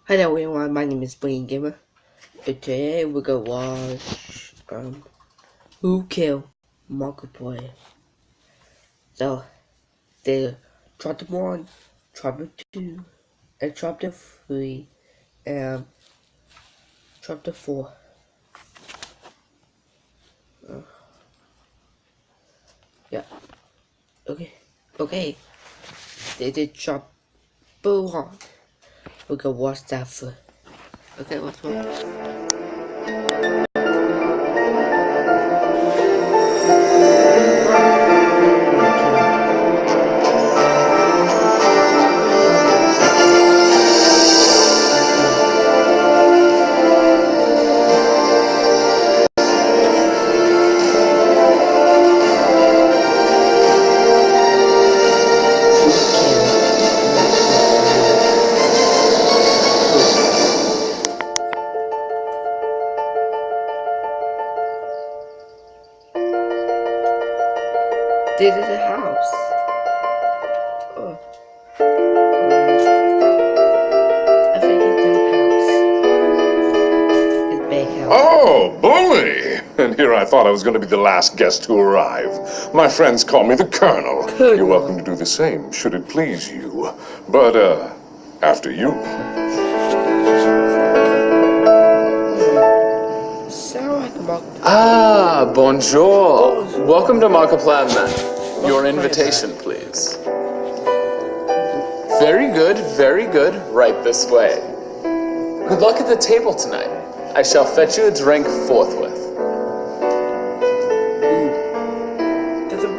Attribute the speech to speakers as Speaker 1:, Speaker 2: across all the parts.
Speaker 1: Hello everyone, my name is Brain Gamer. And today we're gonna watch Who Killed Markilplier. So there's chapter 1, chapter 2, and chapter 3, and chapter 4. Yeah. Okay. They did chapter 1. We're gonna watch that first. Okay, let's watch. This is a house. Oh. I think it's that house. It's a big house.
Speaker 2: Oh, bully! And here I thought I was going to be the last guest to arrive. My friends call me the Colonel. You're welcome to do the same, should it please you. But, after you.
Speaker 1: Sound like a Markilplier.
Speaker 3: Ah, bonjour. Welcome to Markilplier Man. Your invitation, please. Very good. Right this way. Good luck at the table tonight. I shall fetch you a drink forthwith.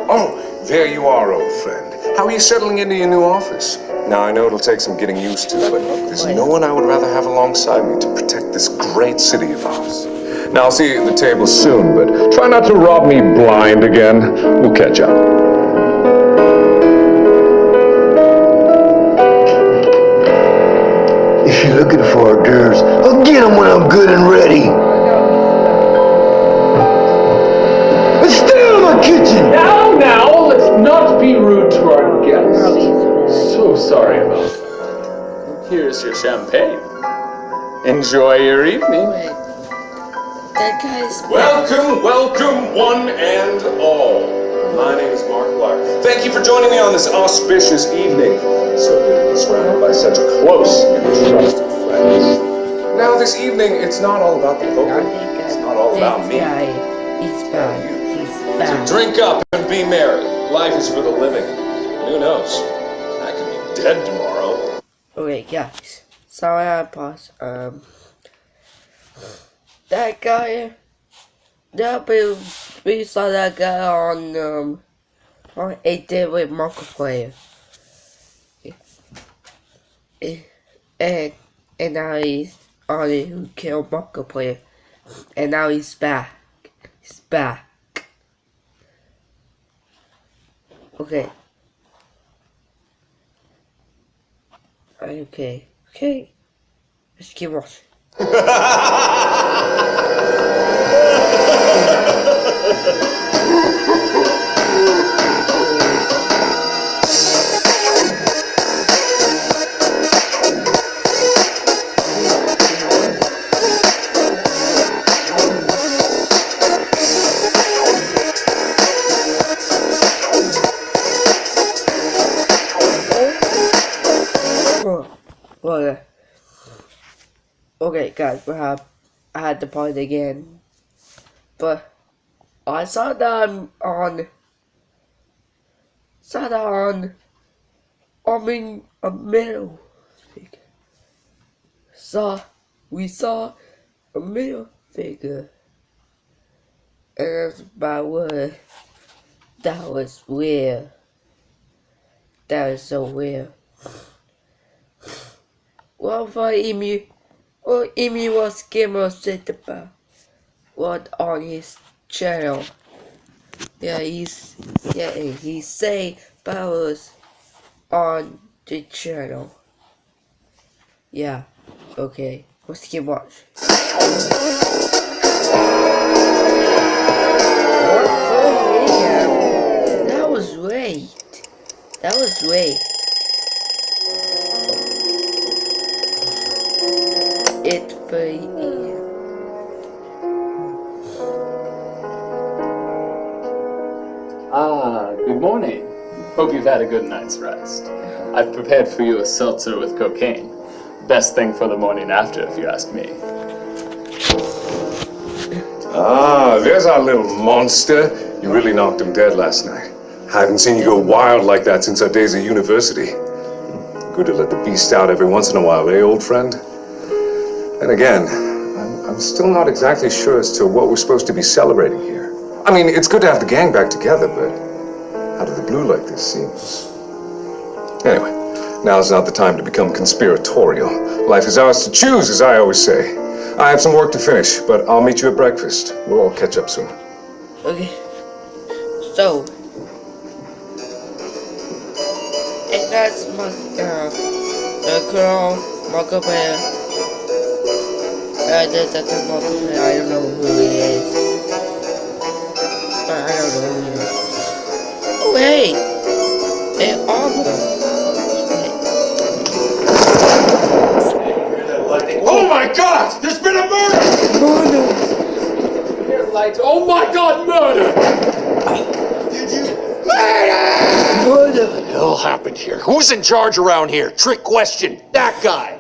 Speaker 2: Oh, there you are, old friend. How are you settling into your new office? Now, I know it'll take some getting used to, but there's no one I would rather have alongside me to protect this great city of ours. Now, I'll see you at the table soon, but try not to rob me blind again. We'll catch up.
Speaker 4: If you're looking for hors d'oeuvres, I'll get them when I'm good and ready. But stay out of my kitchen!
Speaker 3: Now, let's not be rude to our guests. So sorry about that. Here's your champagne. Enjoy your evening.
Speaker 1: Wait. That guy's
Speaker 2: Welcome, one and all. My name is Markiplier. Thank you for joining me on this auspicious evening. So good to be surrounded by such close and trusted friends. Now, this evening, it's not all about the poker. It's not all about me.
Speaker 1: He's bad.
Speaker 2: So drink up and be merry. Life is for the living. And who knows? I could be dead tomorrow.
Speaker 1: Okay, guys. Sorry I paused. That guy. We saw that guy on A Day with Markilplier. And now he's on it Who Killed Markilplier. And now he's back. He's back. Okay. Okay. Let's keep watching. Okay, guys, I had to pause again, but I saw that a middle figure. We saw a middle figure, and that's my word. That was weird. That was so weird. What Emu was Gamer said about what on his channel. He say powers on the channel. Yeah, okay. Let's keep watch. That was great. But yeah.
Speaker 3: Good morning. Hope you've had a good night's rest. I've prepared for you a seltzer with cocaine. Best thing for the morning after, if you ask me.
Speaker 2: Ah, there's our little monster. You really knocked him dead last night. I haven't seen you go wild like that since our days at university. Good to let the beast out every once in a while, eh, old friend? And again, I'm still not exactly sure as to what we're supposed to be celebrating here. I mean, it's good to have the gang back together, but out of the blue like this seems... Anyway, now's not the time to become conspiratorial. Life is ours to choose, as I always say. I have some work to finish, but I'll meet you at breakfast. We'll all catch up soon.
Speaker 1: Okay. So, and that's my the girl Markiplier. That's the Markiplier. I don't know who he is. I don't know who he is. Oh hey, an armor.
Speaker 2: Oh my God! There's been a murder!
Speaker 3: Oh my God, murder!
Speaker 4: What the hell happened here? Who's in charge around here? Trick question. That guy.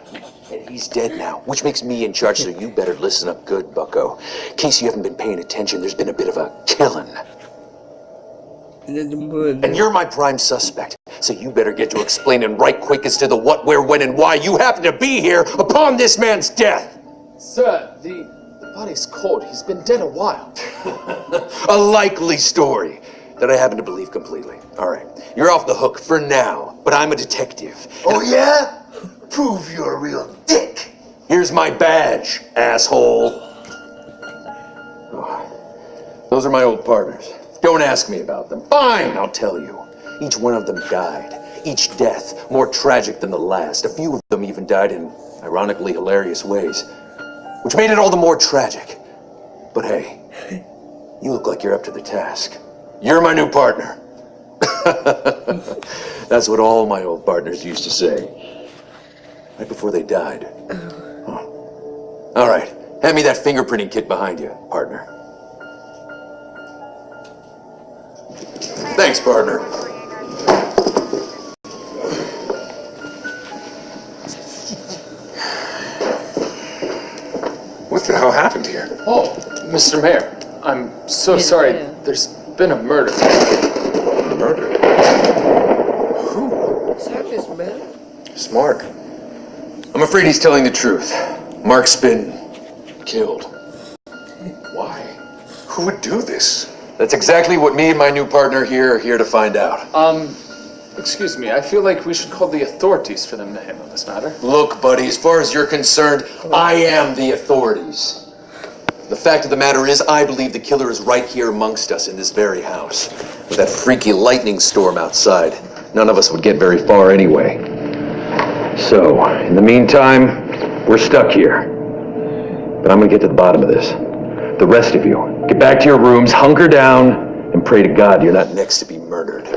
Speaker 4: And he's dead now, which makes me in charge, so you better listen up good, bucko. In case you haven't been paying attention, there's been a bit of a killing. And you're my prime suspect, so you better get to explaining right quick as to the what, where, when, and why you happen to be here upon this man's death.
Speaker 3: Sir, the body's cold. He's been dead a while.
Speaker 4: A likely story that I happen to believe completely. All right, you're off the hook for now, but I'm a detective.
Speaker 5: Oh, yeah? Prove you're a real dick.
Speaker 4: Here's my badge, asshole. Oh, those are my old partners. Don't ask me about them. Fine, I'll tell you. Each one of them died. Each death more tragic than the last. A few of them even died in ironically hilarious ways, which made it all the more tragic. But hey, you look like you're up to the task. You're my new partner. That's what all my old partners used to say. Right before they died. Huh. All right, hand me that fingerprinting kit behind you, partner. Thanks, partner.
Speaker 2: What the hell happened here?
Speaker 3: Oh, Mr. Mayor, I'm so sorry. There's been a murder.
Speaker 2: Murder?
Speaker 1: Is that his man?
Speaker 4: It's Mark. I'm afraid he's telling the truth. Mark's been killed.
Speaker 2: Why? Who would do this?
Speaker 4: That's exactly what me and my new partner here are here to find out.
Speaker 3: Excuse me, I feel like we should call the authorities for them to handle this matter.
Speaker 4: Look, buddy, as far as you're concerned, I am the authorities. The fact of the matter is, I believe the killer is right here amongst us in this very house. With that freaky lightning storm outside, none of us would get very far anyway. So, in the meantime, we're stuck here. But I'm gonna get to the bottom of this. The rest of you, get back to your rooms, hunker down, and pray to God you're not next to be murdered.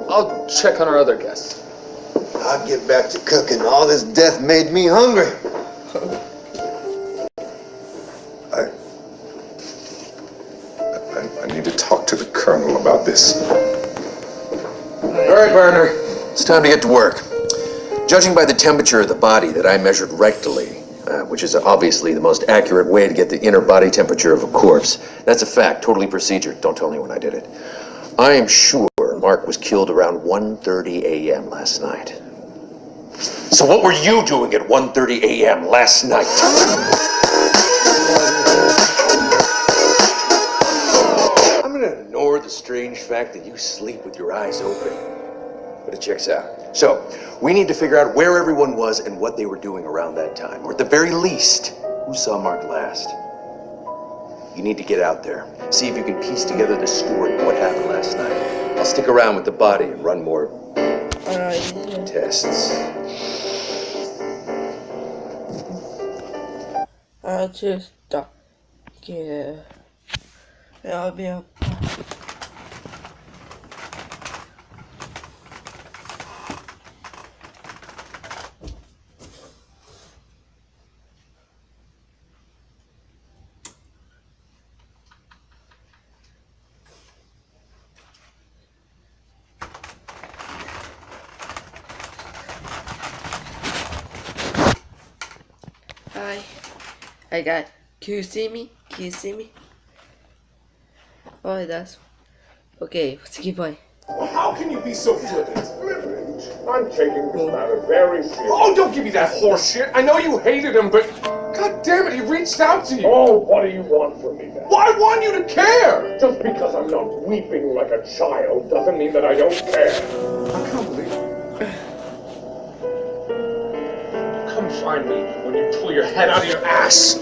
Speaker 3: I'll check on our other guests.
Speaker 5: I'll get back to cooking. All this death made me hungry.
Speaker 2: I need to talk to the colonel about this.
Speaker 4: All right, partner, it's time to get to work. Judging by the temperature of the body that I measured rectally, which is obviously the most accurate way to get the inner body temperature of a corpse, that's a fact, totally procedured. Don't tell anyone I did it. I am sure Mark was killed around 1:30 a.m. last night. So what were you doing at 1:30 a.m. last night? I'm gonna ignore the strange fact that you sleep with your eyes open. But it checks out. So, we need to figure out where everyone was and what they were doing around that time. Or at the very least, who saw Mark last. You need to get out there. See if you can piece together the story of what happened last night. I'll stick around with the body and run more tests.
Speaker 1: I'll just stop. Yeah. I'll be up. Hi. I got. Can you see me? Can you see me? Oh, it does. Okay, let's keep playing.
Speaker 2: How can you be so flippant? I'm taking this matter very seriously. Oh, don't give me that horse shit. I know you hated him, but God damn it, he reached out to you. Oh, what do you want from me then? Well, I want you to care. Just because I'm not weeping like a child doesn't mean that I don't care. I can't believe it. Come find me when you pull your head out of your ass.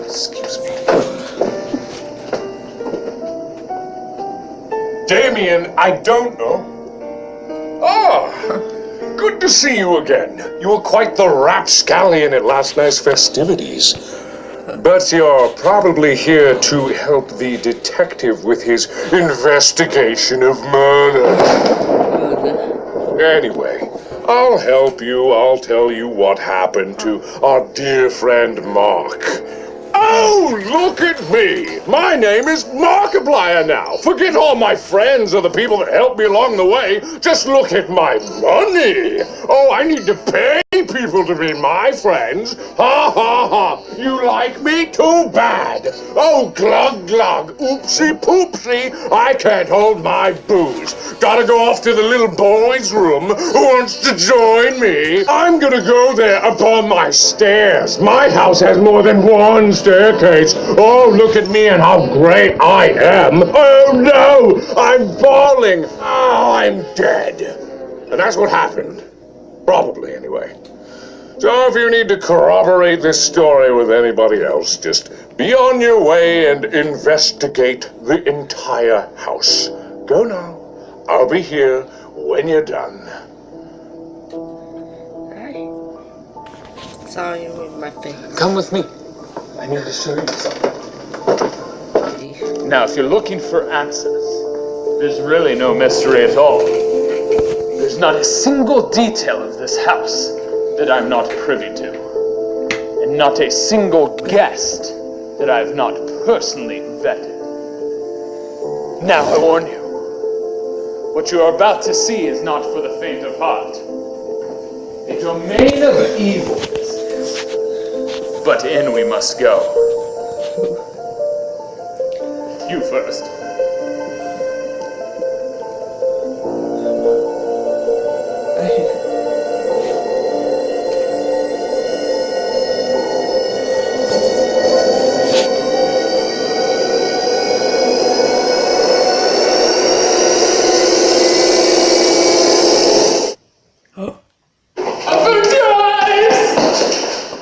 Speaker 2: Excuse me. Damien, I don't know. Ah, good to see you again. You were quite the rapscallion at last night's festivities. But you're probably here to help the detective with his investigation of murder. Anyway, I'll help you. I'll tell you what happened to our dear friend Mark. Oh, look at me! My name is Markiplier now. Forget all my friends or the people that helped me along the way. Just look at my money. Oh, I need to pay people to be my friends. Ha ha ha! You like me? Too bad. Oh, glug glug, oopsie poopsie. I can't hold my booze. Gotta go off to the little boy's room who wants to join me. I'm gonna go there up on my stairs. My house has more than one staircase. Oh, look at me and how great I am. Oh no, I'm falling. Oh, I'm dead. And that's what happened. Probably, anyway. So if you need to corroborate this story with anybody else, just be on your way and investigate the entire house. Go now. I'll be here when you're done.
Speaker 1: Hi. Sorry with my face.
Speaker 3: Come with me. I need to show you something. Now, if you're looking for answers, there's really no mystery at all. There's not a single detail of this house that I'm not privy to, and not a single guest that I've not personally vetted. Now, I warn you, what you are about to see is not for the faint of heart. A domain of evil this is, but in we must go. You first.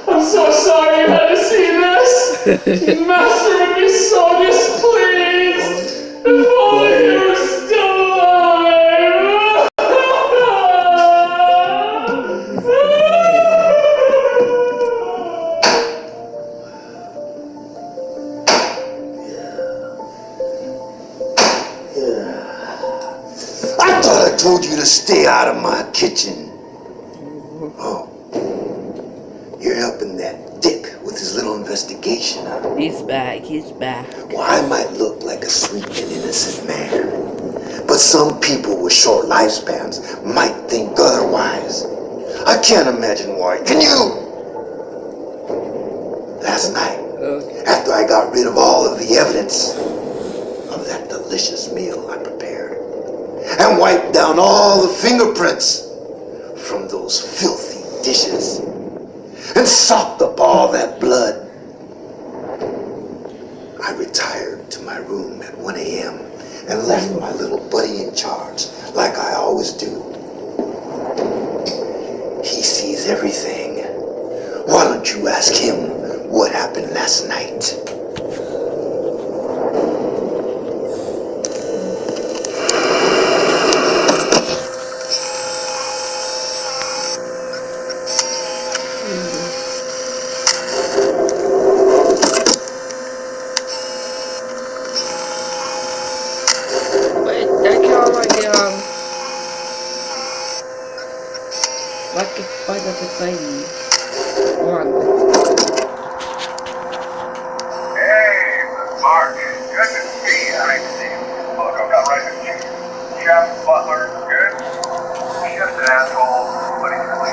Speaker 3: I'm so sorry you had to see this. Master would be so displeased if only you were still alive.
Speaker 5: I thought I told you to stay out of my kitchen. Oh, you're helping that dick with his little investigation, huh?
Speaker 1: He's back. He's back.
Speaker 5: Well, I might look like a sweet and innocent man, but some people with short lifespans might think otherwise. I can't imagine why. Can you? Last night, after I got rid of all of the evidence of that delicious meal I prepared, and wiped down all the fingerprints from those filthy dishes, and sopped up all that blood, I retired to my room at 1 a.m. and left my little buddy in charge, like I always do. He sees everything. Why don't you ask him what happened last night?
Speaker 1: Wait, that kind of like a fight of the lady. One.
Speaker 6: Hey, Mark. Good to see you. Nice to see you. Look, I've got right to you. Chef, butler, good? Chef's an asshole, but he's really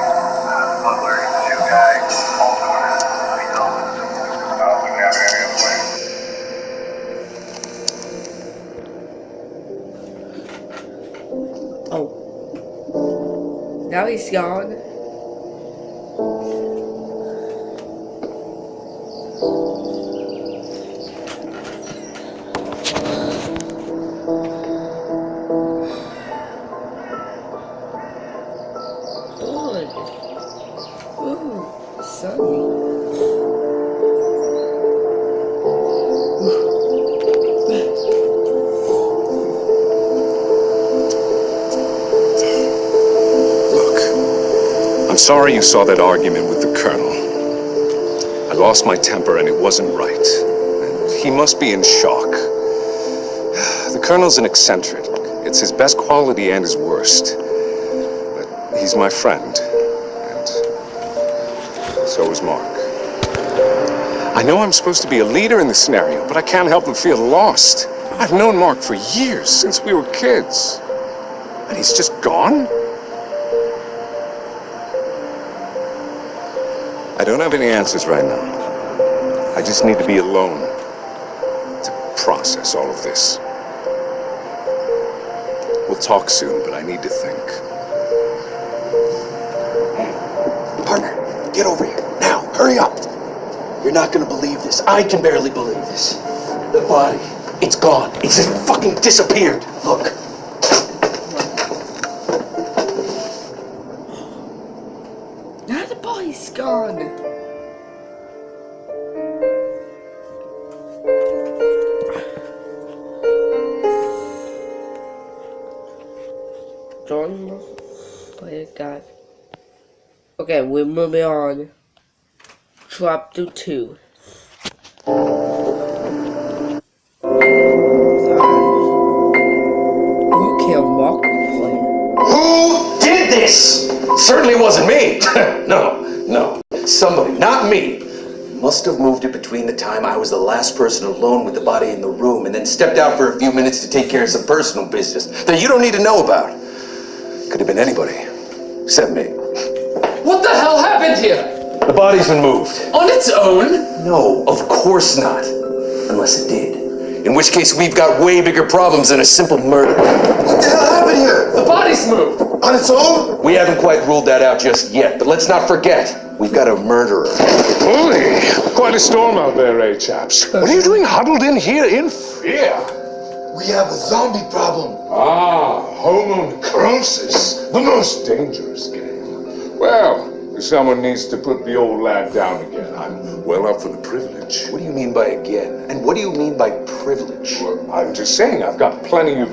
Speaker 6: Butler, he's a new guy.
Speaker 1: Now he's gone. Good. Ooh, sunny.
Speaker 2: I'm sorry you saw that argument with the Colonel. I lost my temper and it wasn't right. And he must be in shock. The Colonel's an eccentric. It's his best quality and his worst. But he's my friend. And so is Mark. I know I'm supposed to be a leader in this scenario, but I can't help but feel lost. I've known Mark for years, since we were kids. And he's just gone? I don't have any answers right now. I just need to be alone to process all of this. We'll talk soon, but I need to think.
Speaker 4: Partner, get over here. Now, hurry up. You're not gonna believe this. I can barely believe this. The body, it's gone. It's just fucking disappeared. Look.
Speaker 1: Now the body's gone. John, play a guy. Okay, we're moving on. Chapter 2. Who killed Markilplier?
Speaker 4: Who did this? Certainly wasn't me. No. Somebody, not me. Must have moved it between the time I was the last person alone with the body in the room and then stepped out for a few minutes to take care of some personal business that you don't need to know about. Could have been anybody, except me.
Speaker 3: What the hell happened here?
Speaker 4: The body's been moved.
Speaker 3: On its own?
Speaker 4: No, of course not. Unless it did. In which case, we've got way bigger problems than a simple murder.
Speaker 5: What the hell happened here?
Speaker 3: The body's moved.
Speaker 5: On its own?
Speaker 4: We haven't quite ruled that out just yet, but let's not forget, we've got a murderer.
Speaker 2: Holy, quite a storm out there, eh, chaps? What are you doing huddled in here in fear?
Speaker 5: We have a zombie problem.
Speaker 2: Ah, Homo necrosis, the most dangerous game. Well, someone needs to put the old lad down again. I'm well up for the privilege.
Speaker 4: What do you mean by again? And what do you mean by privilege?
Speaker 2: Well, I'm just saying I've got plenty of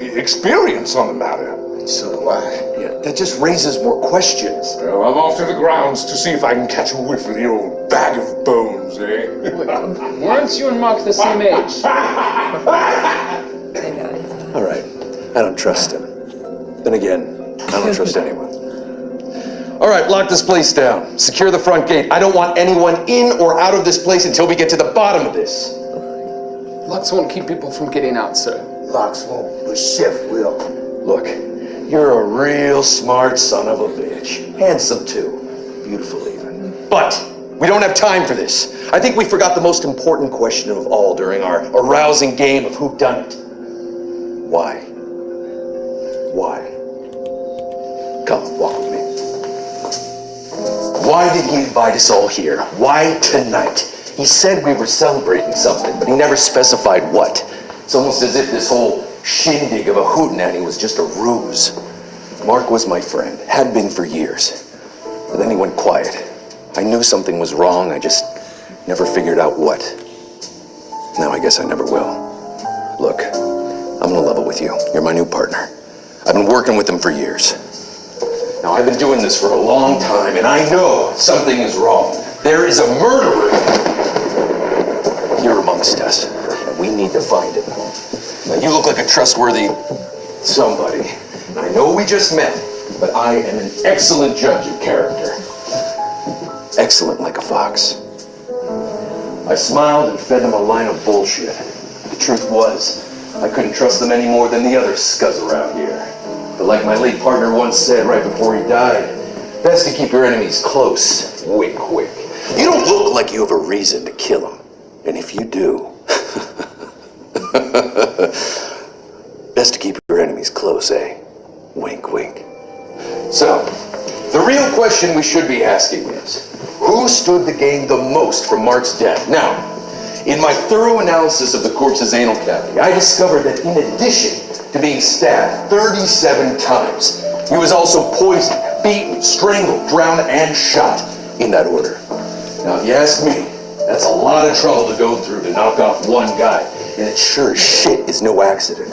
Speaker 2: experience on the matter.
Speaker 5: So do I.
Speaker 4: Yeah, that just raises more questions.
Speaker 2: Well, I'm off to the grounds to see if I can catch a whiff of the old bag of bones, eh?
Speaker 3: Weren't you and Mark the same age?
Speaker 1: Hey guys.
Speaker 4: All right, I don't trust him. Then again, I don't trust anyone. All right, lock this place down. Secure the front gate. I don't want anyone in or out of this place until we get to the bottom of this.
Speaker 3: Locks won't keep people from getting out, sir.
Speaker 5: Locks won't, but Chef will.
Speaker 4: Look, you're a real smart son of a bitch. Handsome, too. Beautiful, even. But we don't have time for this. I think we forgot the most important question of all during our arousing game of whodunit. Why? Why? Come, walk with me. Why did he invite us all here? Why tonight? He said we were celebrating something, but he never specified what. It's almost as if this whole shindig of a hootenanny was just a ruse. Mark was my friend, had been for years. But then he went quiet. I knew something was wrong, I just never figured out what. Now I guess I never will. Look, I'm gonna level with you. You're my new partner. I've been working with him for years. Now I've been doing this for a long time, and I know something is wrong. There is a murderer here amongst us, and we need to find him. Now you look like a trustworthy somebody. I know we just met, but I am an excellent judge of character. Excellent like a fox. I smiled and fed him a line of bullshit. The truth was, I couldn't trust them any more than the other scuzz around here. But like my late partner once said right before he died, best to keep your enemies close. Wink, wink. You don't look like you have a reason to kill them. And if you do, best to keep your enemies close, eh? Wink, wink. So, the real question we should be asking is, who stood to gain the most from Mark's death? Now, in my thorough analysis of the corpse's anal cavity, I discovered that in addition to being stabbed 37 times, he was also poisoned, beaten, strangled, drowned, and shot in that order. Now, if you ask me, that's a lot of trouble to go through to knock off one guy, and it sure as shit is no accident.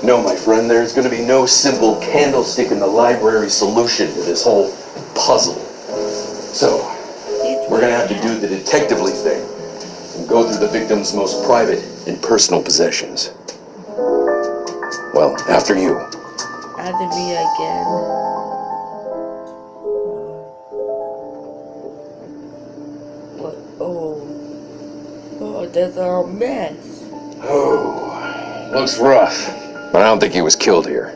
Speaker 4: No, my friend, there's going to be no simple candlestick in the library solution to this whole puzzle. So, we're going to have to do the detectively thing and go through the victim's most private and personal possessions. Well, after you.
Speaker 1: After me again. What? Oh, that's a mess.
Speaker 4: Oh, looks rough. But I don't think he was killed here.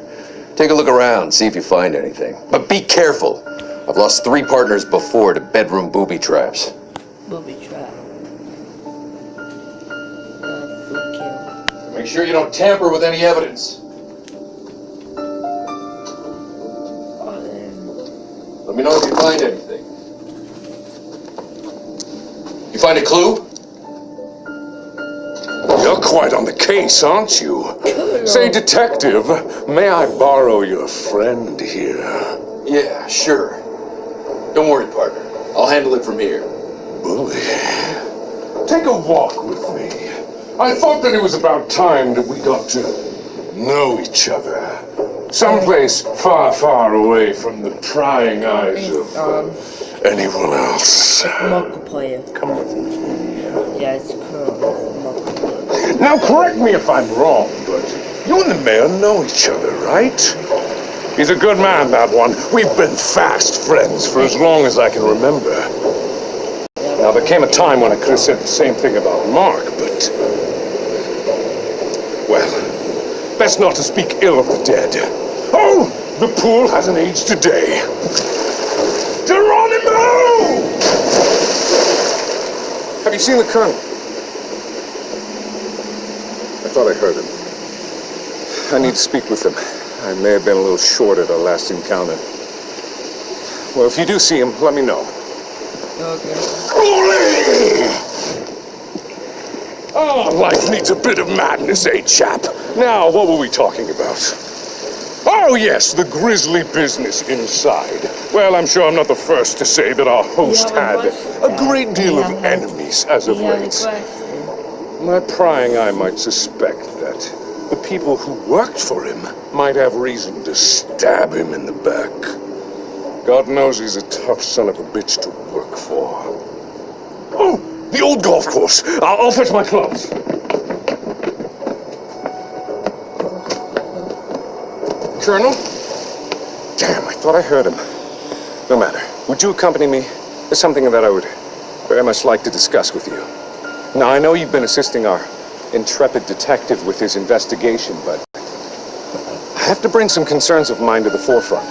Speaker 4: Take a look around, see if you find anything. But be careful. I've lost 3 partners before to bedroom booby traps.
Speaker 1: Booby trap. Food kill.
Speaker 4: Make sure you don't tamper with any evidence.
Speaker 1: Oh, then.
Speaker 4: Let me know if you find anything. You find a clue?
Speaker 2: You're quite on the case, aren't you? Say, detective, may I borrow your friend here?
Speaker 4: Yeah, sure. Don't worry, partner. I'll handle it from here.
Speaker 2: Bully, take a walk with me. I thought that it was about time that we got to know each other. Someplace far, far away from the prying eyes of anyone else.
Speaker 1: Markiplier.
Speaker 2: Come with me.
Speaker 1: Yeah, it's cool. Markiplier.
Speaker 2: Now, correct me if I'm wrong, but you and the mayor know each other, right? He's a good man, that one. We've been fast friends for as long as I can remember. Now, there came a time when I could have said the same thing about Mark, but... well, best not to speak ill of the dead. Oh, the pool hasn't aged a day. Geronimo!
Speaker 7: Have you seen the Colonel? I thought I heard him. I need to speak with him. I may have been a little short at our last encounter. Well, if you do see him, let me know.
Speaker 1: Okay.
Speaker 2: Oh, life needs a bit of madness, eh, chap? Now, what were we talking about? Oh, yes, the grisly business inside. Well, I'm sure I'm not the first to say that our host had a great deal of enemies as of late. My prying eye might suspect that the people who worked for him might have reason to stab him in the back. God knows he's a tough son of a bitch to work for. Oh, the old golf course. I'll fetch my clubs.
Speaker 7: Colonel? Damn, I thought I heard him. No matter. Would you accompany me? There's something that I would very much like to discuss with you. Now, I know you've been assisting our intrepid detective with his investigation, but I have to bring some concerns of mine to the forefront.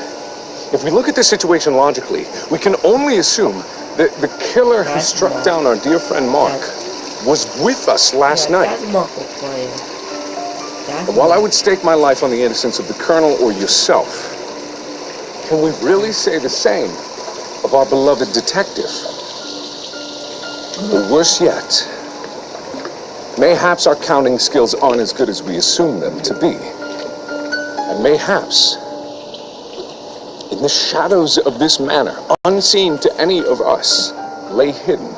Speaker 7: If we look at this situation logically, we can only assume that the killer who struck down our dear friend Mark was with us last night.
Speaker 1: That's Markiplier.
Speaker 7: And while I would stake my life on the innocence of the Colonel or yourself, can we really say the same of our beloved detective? Or worse yet, mayhaps our counting skills aren't as good as we assume them to be. And mayhaps, in the shadows of this manor, unseen to any of us, lay hidden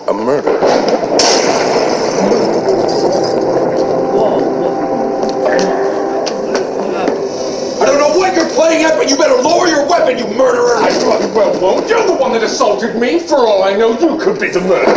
Speaker 7: a murder.
Speaker 4: I don't know what you're playing at, but you better lower your weapon, you murderer!
Speaker 2: I bloody well won't. You're the one that assaulted me. For all I know, you could be the murderer.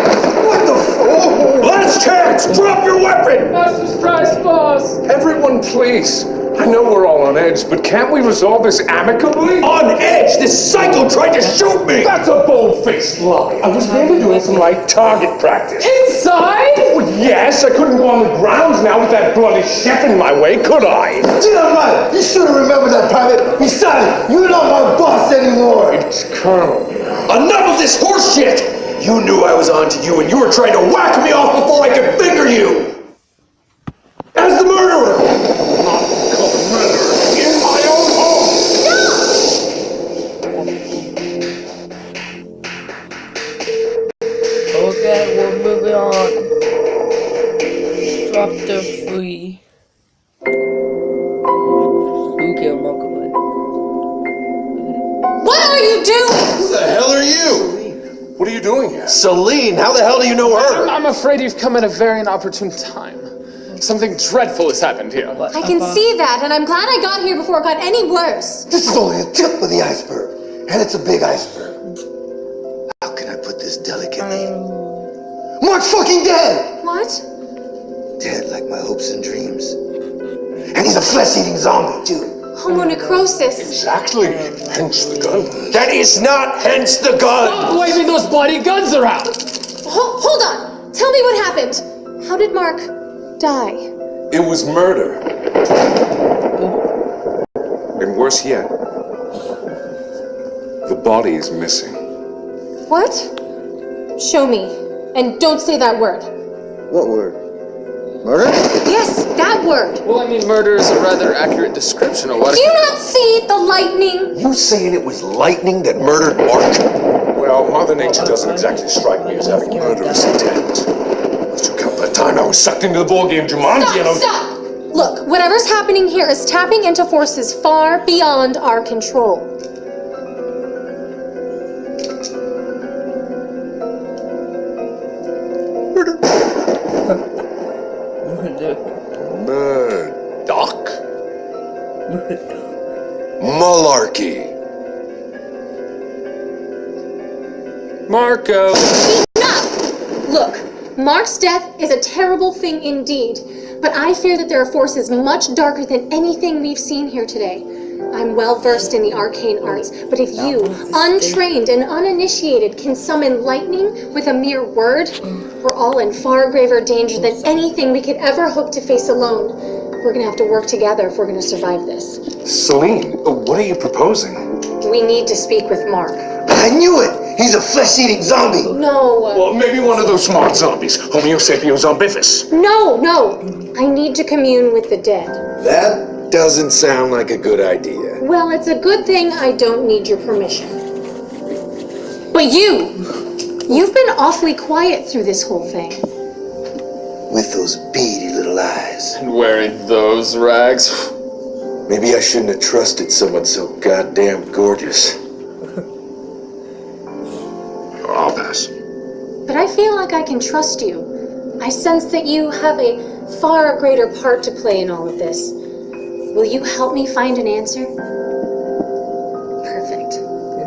Speaker 4: What the f— Last chance! Drop your weapon!
Speaker 3: Master's price, boss!
Speaker 2: Everyone, please. I know we're all on edge, but can't we resolve this amicably?
Speaker 4: On edge! This psycho tried to shoot me!
Speaker 2: That's a bold-faced lie. I was merely doing some light target practice.
Speaker 3: Inside?
Speaker 2: Well, yes, I couldn't go on the ground now with that bloody chef in my way, could I?
Speaker 5: Damn right! You should have remembered that, Private. Besides, you're not my boss anymore.
Speaker 2: It's Colonel.
Speaker 4: Enough of this horse shit! You knew I was onto you, and you were trying to whack me off before I could finger you! As the murderer!
Speaker 2: Not called a murderer in my own
Speaker 1: Markiplier.
Speaker 8: What are you doing?
Speaker 4: Who the hell are you?
Speaker 7: What are you doing here?
Speaker 4: Celine, how the hell do you know her?
Speaker 3: I'm afraid you've come at a very inopportune time. Something dreadful has happened here.
Speaker 8: I can see that, and I'm glad I got here before it got any worse.
Speaker 5: This is only a tip of the iceberg, and it's a big iceberg. How can I put this delicately? Mark's fucking dead!
Speaker 8: What?
Speaker 5: Dead like my hopes and dreams. And he's a flesh-eating zombie, too.
Speaker 8: Homonecrosis.
Speaker 7: Exactly. Hence the gun.
Speaker 4: That is not hence the gun!
Speaker 3: Stop waving those bloody guns around!
Speaker 8: Hold on. Tell me what happened. How did Mark die?
Speaker 7: It was murder. And worse yet, the body is missing.
Speaker 8: What? Show me. And don't say that word.
Speaker 5: What word? Murder?
Speaker 8: Yes, that word.
Speaker 3: Well, I mean, murder is a rather accurate description of what...
Speaker 8: Do you not see the lightning?
Speaker 4: You saying it was lightning that murdered Mark?
Speaker 7: Well, Mother Nature doesn't exactly strike me as having murderous intent. Unless you count that time I was sucked into the ballgame Jumanji and I was...
Speaker 8: Stop! Look, whatever's happening here is tapping into forces far beyond our control.
Speaker 4: Doc? Malarkey.
Speaker 3: Marco!
Speaker 8: Enough! Look, Mark's death is a terrible thing indeed, but I fear that there are forces much darker than anything we've seen here today. I'm well versed in the arcane arts, but if you, untrained and uninitiated, can summon lightning with a mere word, we're all in far graver danger than anything we could ever hope to face alone. We're gonna have to work together if we're gonna survive this.
Speaker 7: Celine, what are you proposing?
Speaker 8: We need to speak with Mark.
Speaker 5: I knew it! He's a flesh-eating zombie!
Speaker 8: No.
Speaker 7: Well, maybe one of those smart zombies. Homo sapiens zombifus.
Speaker 8: No. I need to commune with the dead.
Speaker 4: That doesn't sound like a good idea.
Speaker 8: Well, it's a good thing I don't need your permission. But you've been awfully quiet through this whole thing.
Speaker 5: With those beady little eyes.
Speaker 3: And wearing those rags.
Speaker 4: Maybe I shouldn't have trusted someone so goddamn gorgeous.
Speaker 7: I'll pass.
Speaker 8: But I feel like I can trust you. I sense that you have a far greater part to play in all of this. Will you help me find an answer? Perfect.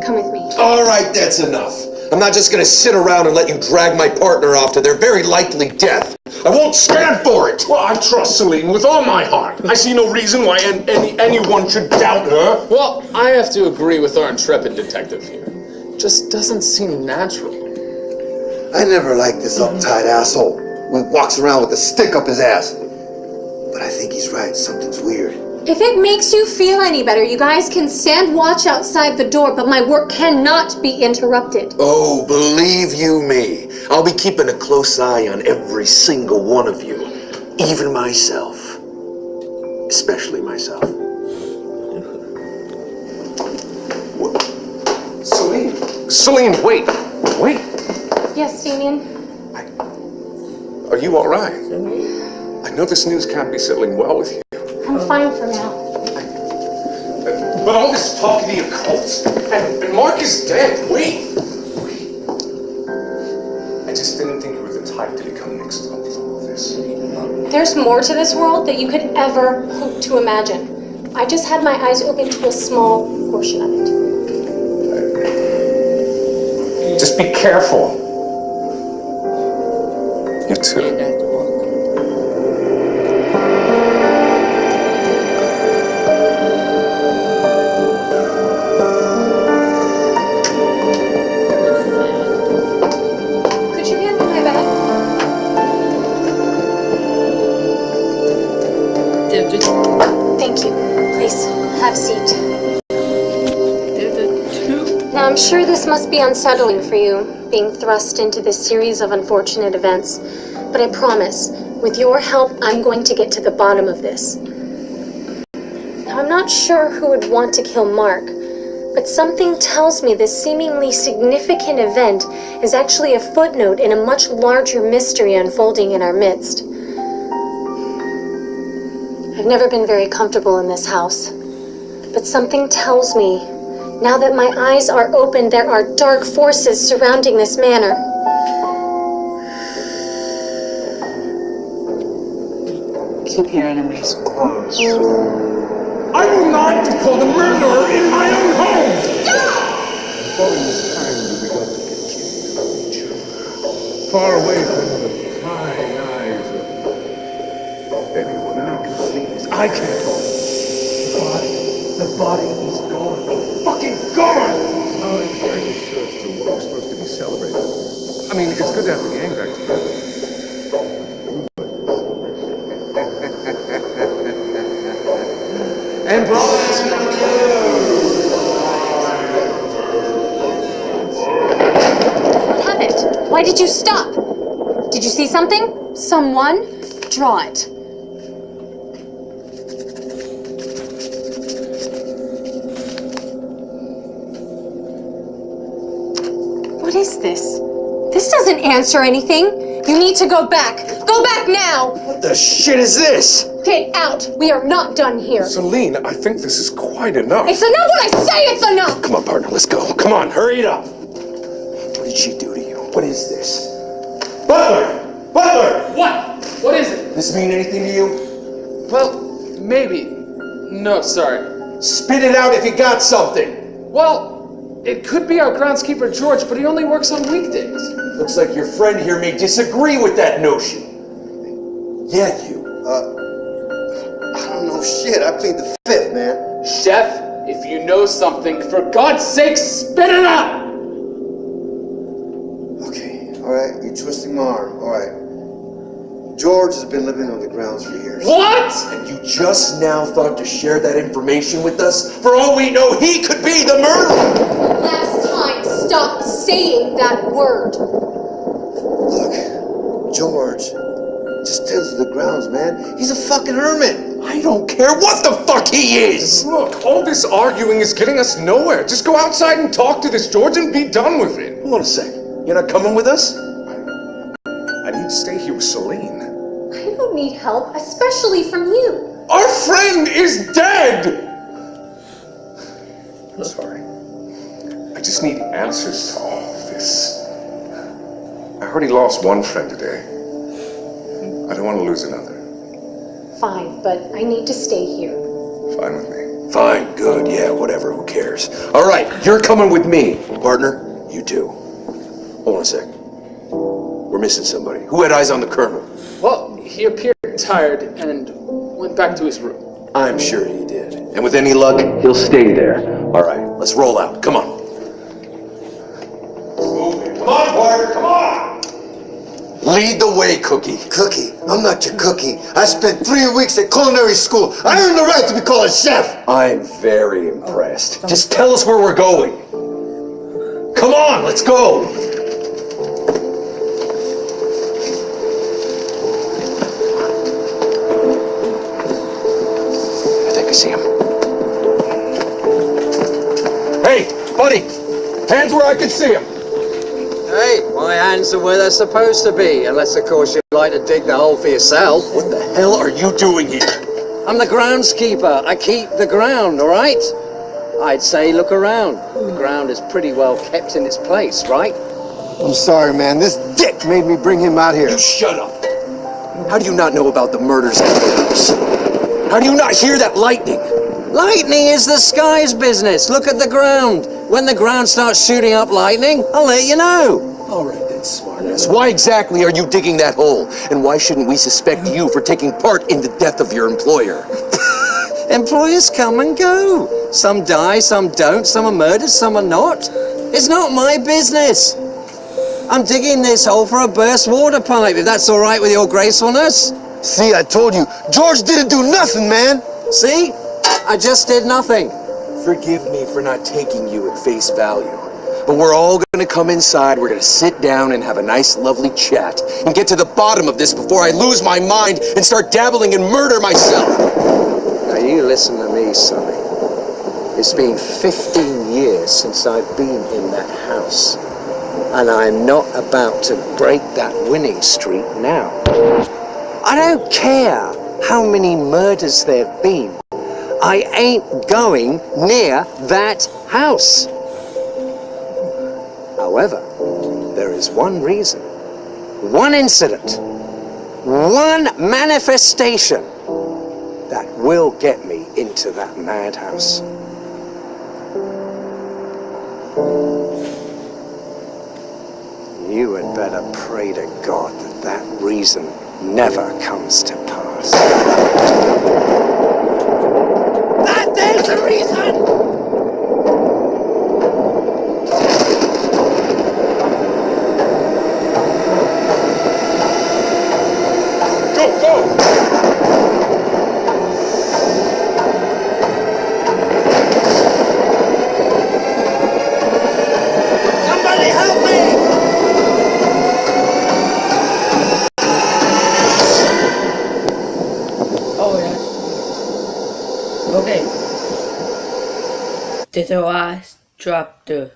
Speaker 8: Come with me.
Speaker 4: All right, that's enough. I'm not just gonna sit around and let you drag my partner off to their very likely death. I won't stand for it!
Speaker 7: Well, I trust Celine with all my heart. I see no reason why anyone should doubt her.
Speaker 3: Well, I have to agree with our intrepid detective here. Just doesn't seem natural.
Speaker 5: I never liked this uptight asshole who walks around with a stick up his ass. But I think he's right. Something's weird.
Speaker 8: If it makes you feel any better, you guys can stand watch outside the door, but my work cannot be interrupted.
Speaker 4: Oh, believe you me, I'll be keeping a close eye on every single one of you. Even myself. Especially myself.
Speaker 7: Celine, wait.
Speaker 8: Yes, Damien?
Speaker 7: Are you all right? I know this news can't be settling well with you.
Speaker 8: I'm fine for now.
Speaker 7: But all this talk of the occult, and Mark is dead. Wait. I just didn't think you were the type to become mixed up with all of this.
Speaker 8: There's more to this world that you could ever hope to imagine. I just had my eyes open to a small portion of it.
Speaker 7: Just be careful. You too.
Speaker 8: Could you hand me my bag? Thank you. Please, have a seat. Now, I'm sure this must be unsettling for you, being thrust into this series of unfortunate events. But I promise, with your help, I'm going to get to the bottom of this. Now, I'm not sure who would want to kill Mark, but something tells me this seemingly significant event is actually a footnote in a much larger mystery unfolding in our midst. I've never been very comfortable in this house. but something tells me, now that my eyes are open, there are dark forces surrounding this manor.
Speaker 9: Keep your enemies close.
Speaker 7: I will not call the murderer in my own home! All this time we begun to get you, far away from the prying eyes of anyone else. I can't go. The body is gone. Fucking gone! Oh, I'm very sure it's the war. We're supposed to be celebrating. I mean, it's good to have the gang back together. And
Speaker 8: What happened? Why did you stop? Did you see something? Someone? Draw it. What is this? This doesn't answer anything. You need to go back. Go back now!
Speaker 4: What the shit is this?
Speaker 8: Get out! We are not done here.
Speaker 7: Celine, I think this is quite enough.
Speaker 8: It's enough when I say it's enough!
Speaker 4: Come on, partner, let's go. Come on, hurry it up. What did she do to you? What is this? Butler! Butler!
Speaker 3: What? What is it?
Speaker 4: This mean anything to you?
Speaker 3: Well, maybe. No, sorry.
Speaker 4: Spit it out if you got something.
Speaker 3: Well, it could be our groundskeeper George, but he only works on weekdays.
Speaker 4: Looks like your friend here may disagree with that notion. Yeah, you.
Speaker 5: I don't know shit. I plead the fifth, man.
Speaker 3: Chef, if you know something, for God's sake, spit it out!
Speaker 5: Okay, all right. You're twisting my arm. All right. George has been living on the grounds for years.
Speaker 3: What?
Speaker 4: And you just now thought to share that information with us? For all we know, he could be the murderer!
Speaker 8: Last time, stop saying that word.
Speaker 5: Look, George just tends to the grounds, man. He's a fucking hermit.
Speaker 4: I don't care what the fuck he is!
Speaker 7: Look, all this arguing is getting us nowhere. Just go outside and talk to this George and be done with it.
Speaker 4: Hold on a sec. You're not coming with us?
Speaker 7: I need to stay here with Celine.
Speaker 8: I don't need help, especially from you.
Speaker 7: Our friend is dead! I'm sorry. I just need answers to all of this. I already lost one friend today. I don't want to lose another.
Speaker 8: Fine, but I need to stay here.
Speaker 7: Fine with me.
Speaker 4: Fine, good, yeah, whatever, who cares? All right, you're coming with me. Partner, you too. Hold on a sec. We're missing somebody. Who had eyes on the Colonel?
Speaker 3: Well, he appeared tired and went back to his room.
Speaker 4: I'm sure he did. And with any luck, he'll stay there. All right, let's roll out. Come on. Come on, partner, come on! Lead the way, Cookie.
Speaker 5: Cookie, I'm not your cookie. I spent 3 weeks at culinary school. I earned the right to be called a chef.
Speaker 4: I'm very impressed. Just tell us where we're going. Come on, let's go. I think I see him.
Speaker 7: Hey, buddy! Hands where I can see him!
Speaker 10: Hey, my hands are where they're supposed to be, unless of course you'd like to dig the hole for yourself.
Speaker 4: What the hell are you doing here?
Speaker 10: I'm the groundskeeper. I keep the ground, all right? I'd say look around. The ground is pretty well kept in its place, right?
Speaker 5: I'm sorry, man. This dick made me bring him out here.
Speaker 4: You shut up. How do you not know about the murders at the house? How do you not hear that lightning?
Speaker 10: Lightning is the sky's business. Look at the ground. When the ground starts shooting up lightning, I'll let you know.
Speaker 4: All right then, smartass. Why exactly are you digging that hole? And why shouldn't we suspect you for taking part in the death of your employer?
Speaker 10: Employers come and go. Some die, some don't, some are murdered, some are not. It's not my business. I'm digging this hole for a burst water pipe, if that's all right with your gracefulness.
Speaker 5: See, I told you. George didn't do nothing, man.
Speaker 10: See? I just did nothing.
Speaker 4: Forgive me for not taking you at face value. But we're all gonna come inside, we're gonna sit down and have a nice, lovely chat, and get to the bottom of this before I lose my mind and start dabbling in murder myself.
Speaker 10: Now you listen to me, Sonny. It's been 15 years since I've been in that house. And I'm not about to break that winning streak now. I don't care how many murders there've been. I ain't going near that house. However, there is one reason, one incident, one manifestation that will get me into that madhouse. You had better pray to God that that reason never comes to pass. That there's the reason!
Speaker 2: Go, go!
Speaker 10: Somebody help me!
Speaker 1: Oh, yeah. Okay. Did the last drop the...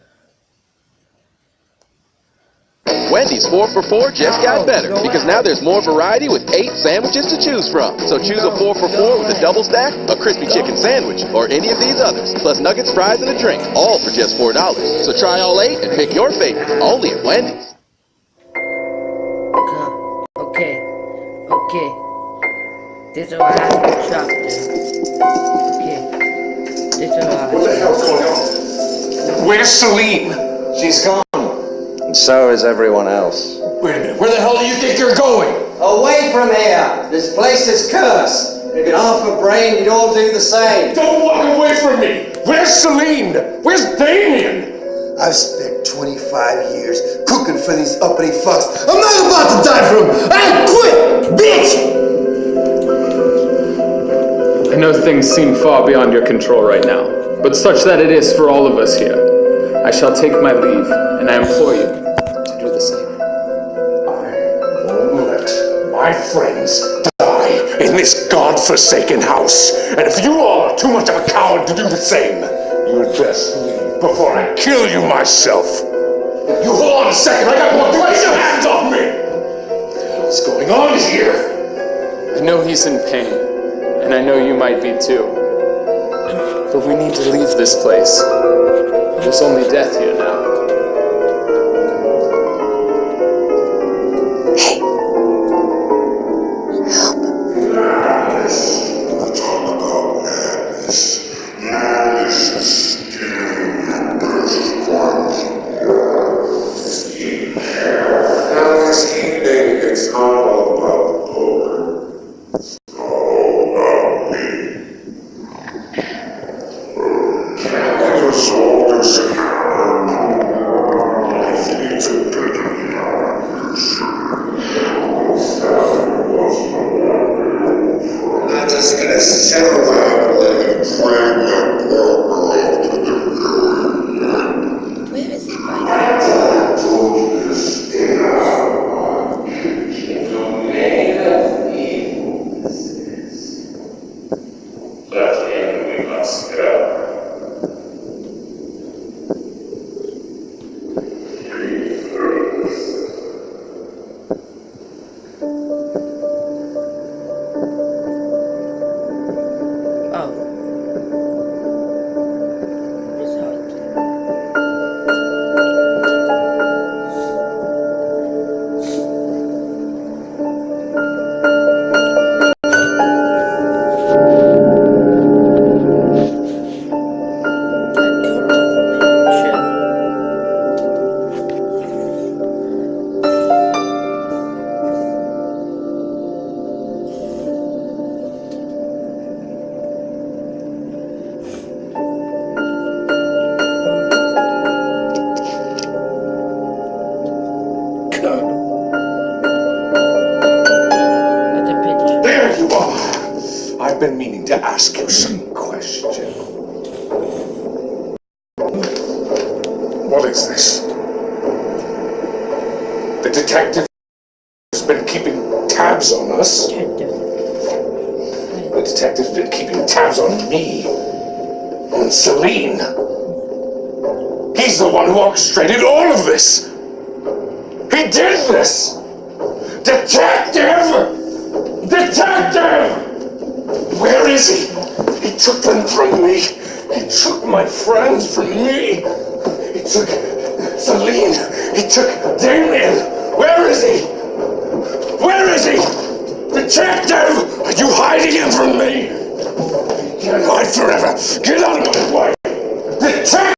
Speaker 4: Wendy's 4 for $4 just got better because now there's more variety with 8 sandwiches to choose from. So choose a 4 for $4 with a double stack, a crispy chicken sandwich, or any of these others, plus nuggets, fries, and a drink, all for just $4. So try all 8 and pick your favorite, only at Wendy's.
Speaker 1: Okay. This is the last chapter. Okay. This is the last.
Speaker 2: What the hell's going on? Where's Celine?
Speaker 10: She's gone. And so is everyone else.
Speaker 2: Wait a minute, where the hell do you think you're going?
Speaker 10: Away from here! This place is cursed. If you'd half a brain, you'd all do the same.
Speaker 2: Don't walk away from me! Where's Celine? Where's Damien?
Speaker 5: I've spent 25 years cooking for these uppity fucks. I'm not about to die for them! I quit, bitch!
Speaker 3: I know things seem far beyond your control right now, but such that it is for all of us here. I shall take my leave, and I implore you to do the same.
Speaker 2: I won't let my friends die in this godforsaken house. And if you all are too much of a coward to do the same, you had best leave before I kill you myself. You hold on a second, I got more. Get your hands off me! What's going on here?
Speaker 3: I know he's in pain, and I know you might be too. But we need to leave this place. There's only death here now.
Speaker 8: Hey. Help.
Speaker 6: Madness. We'll talk about madness. Madness is stealing your best friends. Now this evening, it's not all about the poker. It's all about me. Can't resolve this life needs a bit of I'm not just gonna sit around and let you drag that poor girl off to the building.
Speaker 1: Where is it, Mike?
Speaker 6: I told you to stay out of my kitchen. Domain of evil, this is. That enemy must go.
Speaker 2: There you are. I've been meaning to ask you some question. What is this? The detective has been keeping tabs on us. The detective's been keeping tabs on me. On Celine. He's the one who orchestrated all of this. He did this. Detective! Detective! Where is he?
Speaker 6: He took them from me. He took my friends from me. He took Celine. He took Damien. Where is he? Where is he? Detective! Are you hiding him from me? You can't hide forever. Get out of my way. Detective!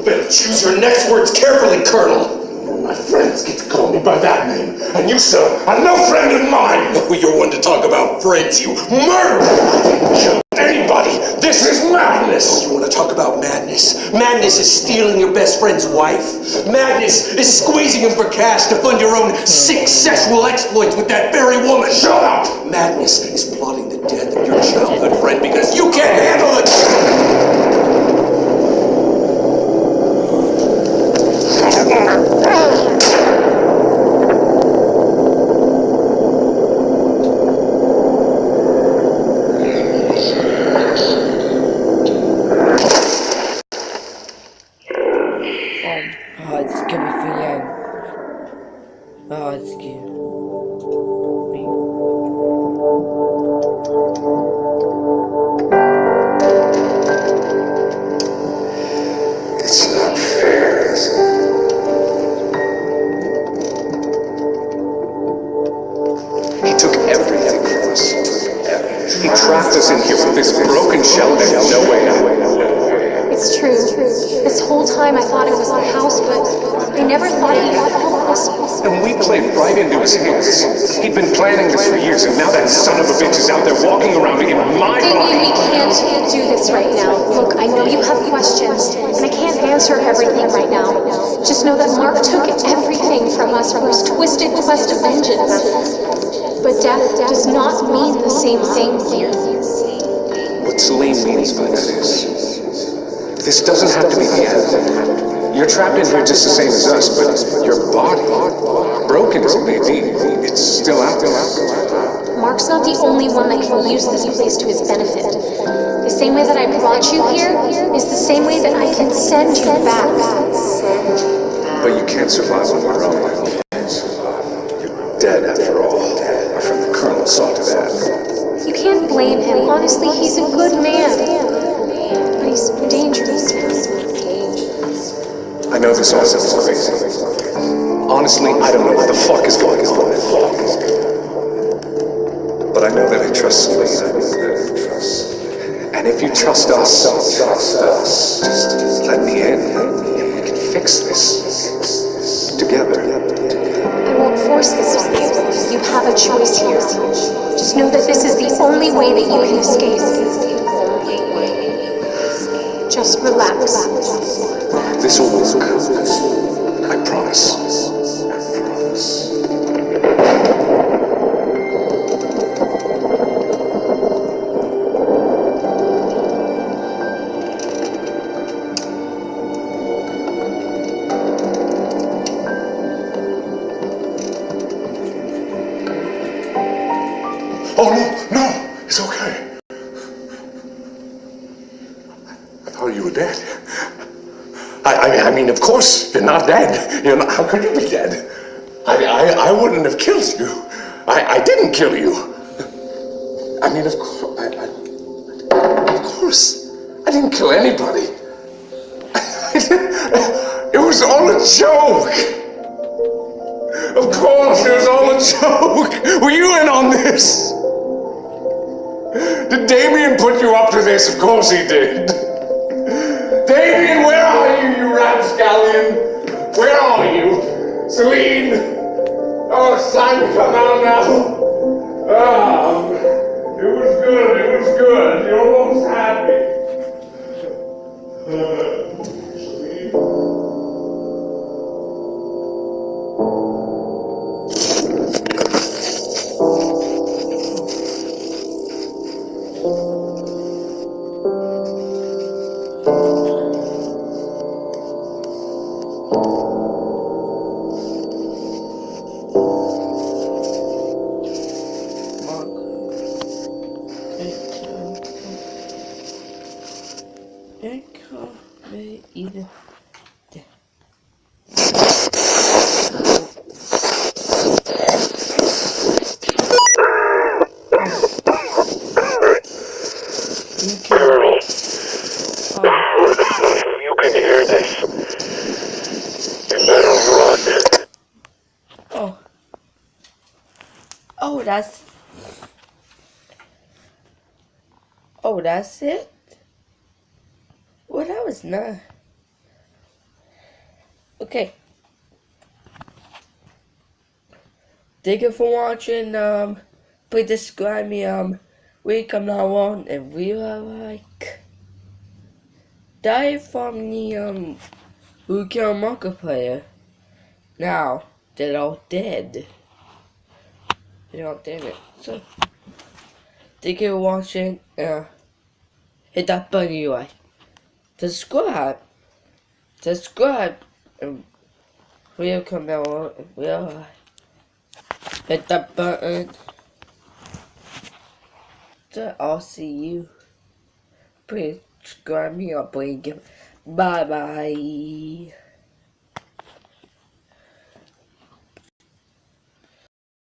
Speaker 6: Better choose your next words carefully, Colonel. My friends get to call me by that name. And you, sir, are no friend of mine. Well, you're one to talk about friends, you murderer! I didn't kill anybody. This is madness. You want to talk about madness? Madness is stealing your best friend's wife. Madness is squeezing him for cash to fund your own sick sexual exploits with that very woman. Shut up! Madness is plotting the death of your childhood friend because you can't handle it.
Speaker 1: It's gonna be young. Oh, it's cute.
Speaker 6: It's not fair, is it?
Speaker 7: He took everything from us. He trapped us in here with this broken shell and no way out.
Speaker 8: It's true. This whole time I thought it was the house, but I never thought he'd follow us.
Speaker 7: And we played right into his hands. He'd been planning this for years, and now that son of a bitch is out there walking around in my
Speaker 8: Damien,
Speaker 7: body.
Speaker 8: we can't do this right now. Look, I know you have questions, and I can't answer everything right now. Just know that Mark took everything from us for his twisted quest of vengeance. But death does not mean the same thing here.
Speaker 7: What Celine means by that is, this doesn't have to be the end. You're trapped in here just the same as us, but your body, broken as it may be, it's still out there.
Speaker 8: Mark's not the only one that can use this place to his benefit. The same way that I brought you here is the same way that I can send you back.
Speaker 7: But you can't survive on your own. You're dead after all. Our friend the Colonel saw to that.
Speaker 8: You can't blame him. Honestly, he's a good man. But he's dangerous.
Speaker 7: I know this all sounds crazy. Honestly, I don't know what the fuck is going on. But I know that I trust Celine. And if you trust us, just let me in, and we can fix this together.
Speaker 8: I won't force this on you. You have a choice here. Just know that this is the only way that you can escape. Just relax.
Speaker 7: This will work. I promise.
Speaker 6: Oh, no, it's okay. I thought you were dead. I mean, of course, you're not dead. You're not, how could you be dead? I wouldn't have killed you. I didn't kill you. I mean, of course, I didn't kill anybody. It was all a joke. Of course, it was all a joke. Were you in on this? Did Damien put you up to this? Of course he did. Damien, where are you, you rapscallion? Where are you? Celine? Oh, it's time to come out now. It was good. You're almost happy. Celine?
Speaker 1: Either. that's... Oh, that's it? Well, that was nice. Okay. Thank you for watching. Please subscribe me, we come now on, and we are like... Die from the, Who Killed Markilplier. Now, they're all dead. They're all dead. So, thank you for watching. Hit that button you like. Subscribe. And we'll come down on. We'll hit that button. So I'll see you. Please subscribe me or please give. Bye bye.